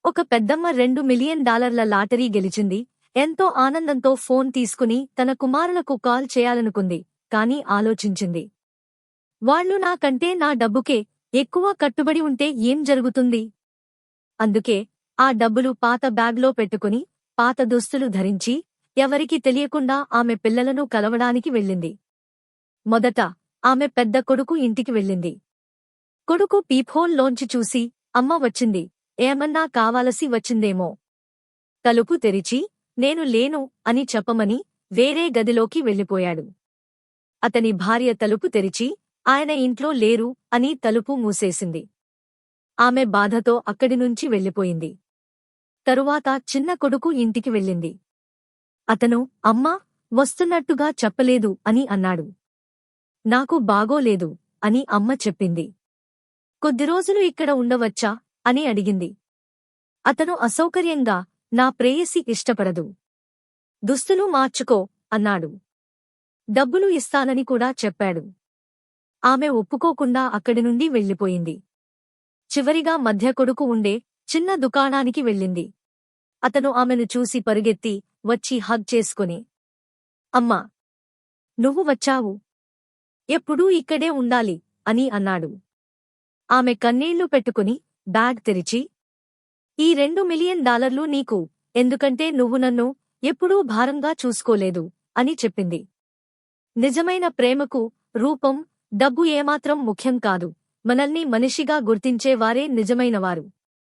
ఒక పెద్దమ్మ $2 million lottery గెలిచింది. ఎంతో ఆనందంతో ఫోన్ తీసుకుని తన కుమారులకు కాల్ చేయాలనుకుంది. కాని ఆలోచించింది. వాళ్ళు నాకంటే నా డబ్బుకే ఎక్కువ కట్టుబడి ఉంటే ఏం జరుగుతుంది? అందుకే ఆ డబ్బులు పాత బ్యాగ్లో పెట్టుకుని, పాత దుస్తులు ధరించి, ఎవరికీ తెలియకుండా ఆమె పిల్లలను కలవడానికి వెళ్ళింది. మొదట ఆమె పెద్ద కొడుకు ఇంటికి వెళ్ళింది. కొడుకు పీప్హోల్ లోంచి చూసి, అమ్మ వచ్చింది, ఏమన్నా కావాలసి వచ్చిందేమో. తలుపు తెరిచి, నేను లేను అని చెప్పమని వేరే గదిలోకి వెళ్ళిపోయాడు. అతని భార్య తలుపు తెరిచి, ఆయన ఇంట్లో లేరు అని తలుపు మూసేసింది. ఆమె బాధతో అక్కడినుంచి వెళ్ళిపోయింది. తరువాత చిన్న కొడుకు ఇంటికి వెళ్ళింది. అతను, అమ్మా, వస్తున్నట్టుగా చెప్పలేదు అని అన్నాడు. నాకు బాగోలేదు అని అమ్మ చెప్పింది. కొద్ది రోజులు ఇక్కడ ఉండవచ్చా అని అడిగింది. అతను అసౌకర్యంగా, నా ప్రేయసి ఇష్టపడదు. దుస్తులు మార్చుకో అన్నాడు. డబ్బులు ఇస్తానని కూడా చెప్పాడు. ఆమె ఒప్పుకోకుండా అక్కడి నుండి వెళ్ళిపోయింది. చివరిగా మధ్య కొడుకు ఉండే చిన్న దుకాణానికి వెళ్ళింది. అతను ఆమెను చూసి పరుగెత్తి వచ్చి హగ్ చేసుకుని, అమ్మా, నువ్వు వచ్చావు. ఎప్పుడూ ఇక్కడే ఉండాలి అని అన్నాడు. ఆమె కన్నీళ్లు పెట్టుకుని బ్యాగ్ తెరిచి, ఈ $2 మిలియన్ నీకు, ఎందుకంటే నువ్వు నన్ను ఎప్పుడూ భారంగా చూసుకోలేదు అని చెప్పింది. నిజమైన ప్రేమకు రూపం, డబ్బు ఏమాత్రం ముఖ్యం కాదు. మనల్ని మనిషిగా గుర్తించేవారే నిజమైనవారు.